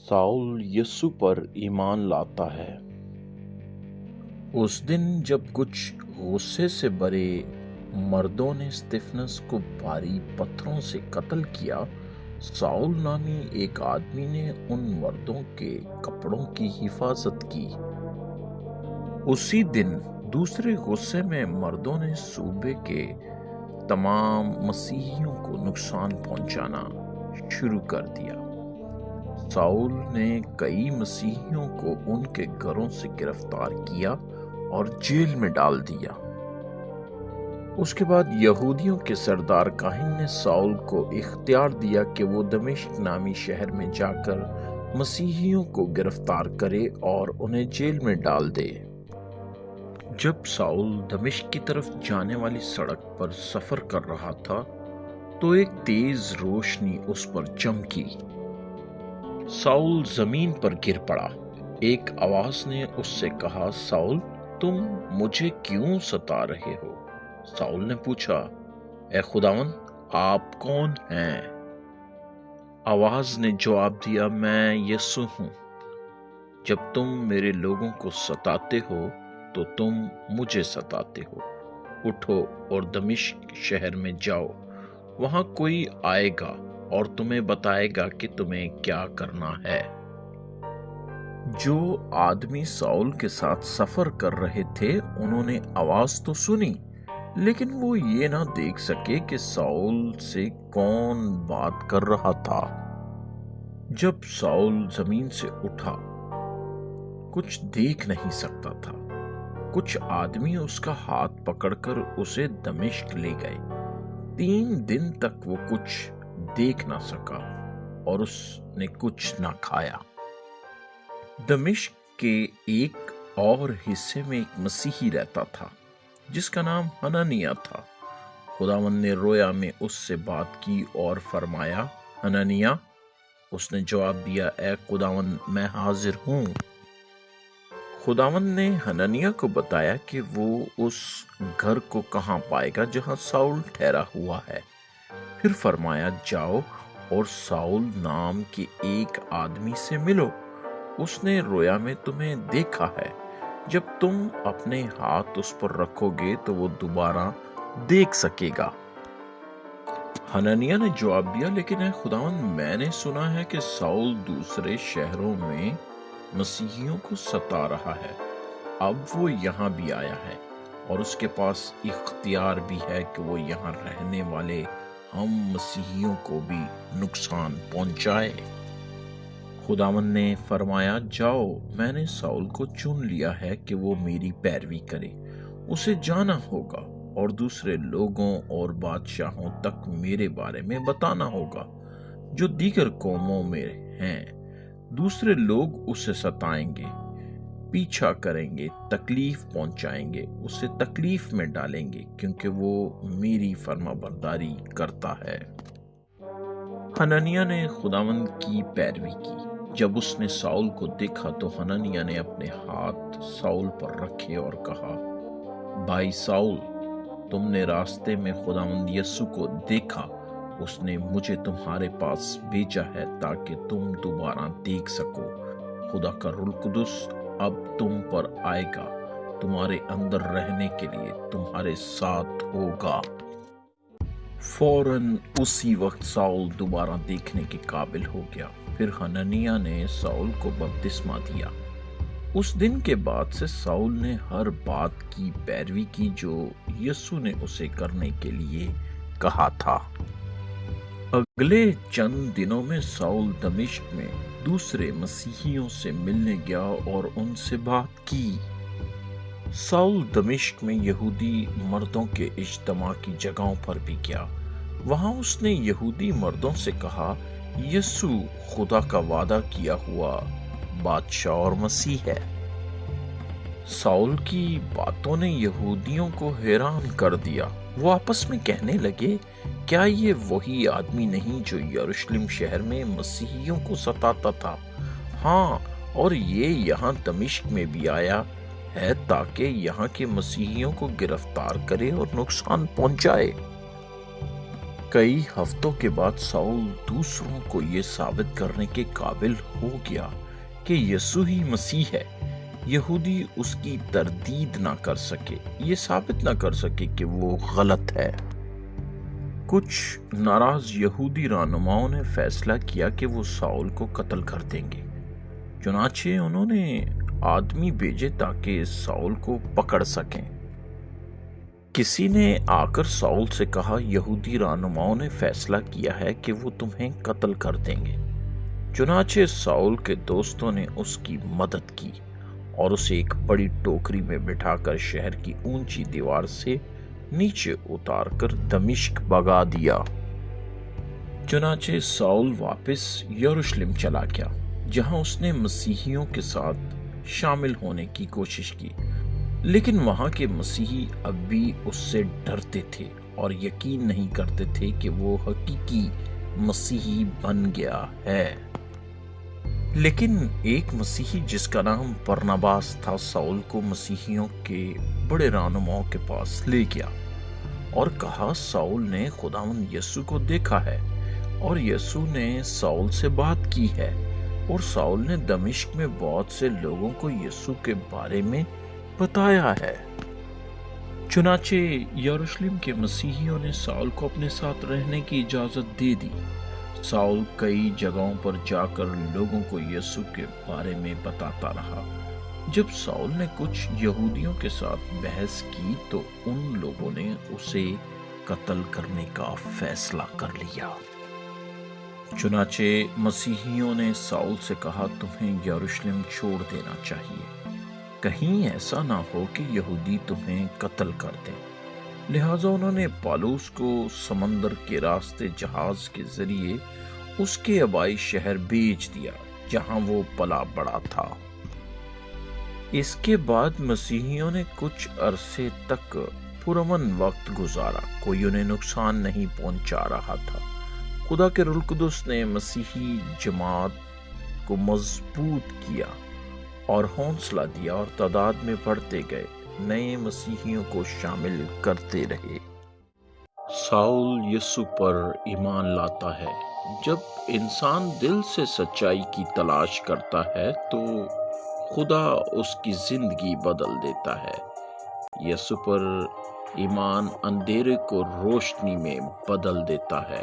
Saul यीशु पर ईमान लाता है। उस दिन जब कुछ गुस्से से भरे मर्दों ने स्तिफनस को भारी पत्थरों से कत्ल किया, साउल नामी एक आदमी ने उन मर्दों के कपड़ों की हिफाजत की। उसी दिन दूसरे गुस्से में मर्दों ने सूबे के तमाम मसीहियों को नुकसान पहुंचाना शुरू कर दिया। साउल ने कई मसीहियों को उनके घरों से गिरफ्तार किया और जेल में डाल दिया। उसके बाद यहूदियों के सरदार काहिन ने साउल को इख्तियार दिया कि वो दमिश्क नामी शहर में जाकर मसीहियों को गिरफ्तार करे और उन्हें जेल में डाल दे। जब साउल दमिश्क की तरफ जाने वाली सड़क पर सफर कर रहा था तो एक तेज रोशनी उस पर चमकी। साउल जमीन पर गिर पड़ा। एक आवाज ने उससे कहा, साउल, तुम मुझे क्यों सता रहे हो? साउल ने पूछा, ए खुदावंद, आप कौन हैं? आवाज ने जवाब दिया, मैं यीशु हूं। जब तुम मेरे लोगों को सताते हो तो तुम मुझे सताते हो। उठो और दमिश्क शहर में जाओ, वहां कोई आएगा और तुम्हें बताएगा कि तुम्हें क्या करना है। जो आदमी साउल के साथ सफर कर रहे थे उन्होंने आवाज तो सुनी, लेकिन वो ये ना देख सके कि साउल से कौन बात कर रहा था। जब साउल जमीन से उठा, कुछ देख नहीं सकता था। कुछ आदमी उसका हाथ पकड़कर उसे दमिश्क ले गए। 3 दिन तक वो कुछ देख ना सका और उसने कुछ ना खाया। दमिश्क के एक और हिस्से में एक मसीही रहता था जिसका नाम हननिया था। खुदावंद ने रोया में उससे बात की और फरमाया, हननिया। उसने जवाब दिया, ए खुदावंद, मैं हाजिर हूं। खुदावंद ने हननिया को बताया कि वो उस घर को कहां पाएगा जहां साउल ठहरा हुआ है। फिर फरमाया, जाओ और साउल नाम के एक आदमी से मिलो। उसने रोया में तुम्हें देखा है। जब तुम अपने हाथ उस पर रखोगे तो वो दोबारा देख सकेगा। हननिया ने जवाब दिया, लेकिन है खुदावंद, मैंने सुना है कि साउल दूसरे शहरों में मसीहियों को सता रहा है। अब वो यहाँ भी आया है और उसके पास इख्तियार भी है कि वो यहाँ रहने वाले हम मसीहियों को भी नुकसान पहुंचाए। खुदावंद ने फरमाया, जाओ, मैंने साउल को चुन लिया है कि वो मेरी पैरवी करे। उसे जाना होगा और दूसरे लोगों और बादशाहों तक मेरे बारे में बताना होगा जो दीगर कौमों में हैं। दूसरे लोग उसे सताएंगे, पीछा करेंगे, तकलीफ पहुंचाएंगे, उसे तकलीफ में डालेंगे क्योंकि वो मेरी फरमाबरदारी करता है। हननिया ने खुदावंद की पैरवी की। जब उसने साउल को देखा तो हननिया ने अपने हाथ साउल पर रखे और कहा, भाई साउल, तुमने रास्ते में खुदावंद यीशु को देखा। उसने मुझे तुम्हारे पास भेजा है ताकि तुम दोबारा देख सको। खुदा का रूह कुदुस अब तुम पर आएगा, तुम्हारे अंदर रहने के लिए तुम्हारे साथ होगा। फौरन उसी वक्त साउल दोबारा देखने के काबिल हो गया। फिर हननिया ने साउल को बपतिस्मा दिया। उस दिन के बाद से साउल ने हर बात की पैरवी की जो यीशु ने उसे करने के लिए कहा था। अगले चंद दिनों में साउल दमिश्क में दूसरे मसीहियों से मिलने गया और उनसे बात की। साउल दमिश्क में यहूदी मर्दों के इज्तिमा की जगहों पर भी गया। वहां उसने यहूदी मर्दों से कहा, यीशु खुदा का वादा किया हुआ बादशाह और मसीह है। साउल की बातों ने यहूदियों को हैरान कर दिया। वो आपस में कहने लगे, क्या ये वही आदमी नहीं जो यरूशलेम शहर में मसीहियों को सताता था? हाँ, और ये यहाँ दमिश्क में भी आया है ताकि यहाँ के मसीहियों को गिरफ्तार करे और नुकसान पहुंचाए। کئی ہفتوں کے بعد ساؤل دوسروں کو یہ ثابت کرنے کے قابل ہو گیا کہ یسوع ہی مسیح ہے۔ یہودی اس کی تردید نہ کر سکے، یہ ثابت نہ کر سکے کہ وہ غلط ہے۔ کچھ ناراض یہودی رہنماؤں نے فیصلہ کیا کہ وہ ساؤل کو قتل کر دیں گے۔ چنانچہ انہوں نے آدمی بھیجے تاکہ ساؤل کو پکڑ سکیں۔ کسی نے آ کر ساؤل سے کہا، یہودی رہنماؤں نے فیصلہ کیا ہے کہ وہ تمہیں قتل کر دیں گے۔ چنانچہ ساؤل کے دوستوں نے اس کی مدد کی اور اسے ایک بڑی ٹوکری میں بٹھا کر شہر کی اونچی دیوار سے نیچے اتار کر دمشق بھگا دیا۔ چنانچہ ساؤل واپس یروشلم چلا گیا، جہاں اس نے مسیحیوں کے ساتھ شامل ہونے کی کوشش کی، لیکن وہاں کے مسیحی اب بھی اس سے ڈرتے تھے اور یقین نہیں کرتے تھے کہ وہ حقیقی مسیحی بن گیا ہے۔ لیکن ایک مسیحی جس کا نام برناباس تھا ساؤل کو مسیحیوں کے بڑے رہنماؤں کے پاس لے گیا اور کہا، ساؤل نے خداوند یسوع کو دیکھا ہے اور یسوع نے ساؤل سے بات کی ہے، اور ساؤل نے دمشق میں بہت سے لوگوں کو یسوع کے بارے میں بتایا ہے۔ چنانچہ یروشلم کے مسیحیوں نے ساؤل کو اپنے ساتھ رہنے کی اجازت دے دی۔ ساؤل کئی جگہوں پر جا کر لوگوں کو یسوع کے بارے میں بتاتا رہا۔ جب ساؤل نے کچھ یہودیوں کے ساتھ بحث کی تو ان لوگوں نے اسے قتل کرنے کا فیصلہ کر لیا۔ چنانچہ مسیحیوں نے ساؤل سے کہا، تمہیں یروشلم چھوڑ دینا چاہیے، کہیں ایسا نہ ہو کہ یہودی تمہیں قتل کر دیں۔ لہٰذا انہوں نے پالوس کو سمندر کے راستے جہاز کے ذریعے اس کے آبائی شہر بھیج دیا، جہاں وہ پلا بڑا تھا۔ اس کے بعد مسیحیوں نے کچھ عرصے تک پرامن وقت گزارا، کوئی انہیں نقصان نہیں پہنچا رہا تھا۔ خدا کے روح القدس نے مسیحی جماعت کو مضبوط کیا اور حوصلہ دیا، اور تعداد میں بڑھتے گئے، نئے مسیحیوں کو شامل کرتے رہے۔ ساؤل یسوع پر ایمان لاتا ہے۔ جب انسان دل سے سچائی کی تلاش کرتا ہے تو خدا اس کی زندگی بدل دیتا ہے۔ یسوع پر ایمان اندھیرے کو روشنی میں بدل دیتا ہے۔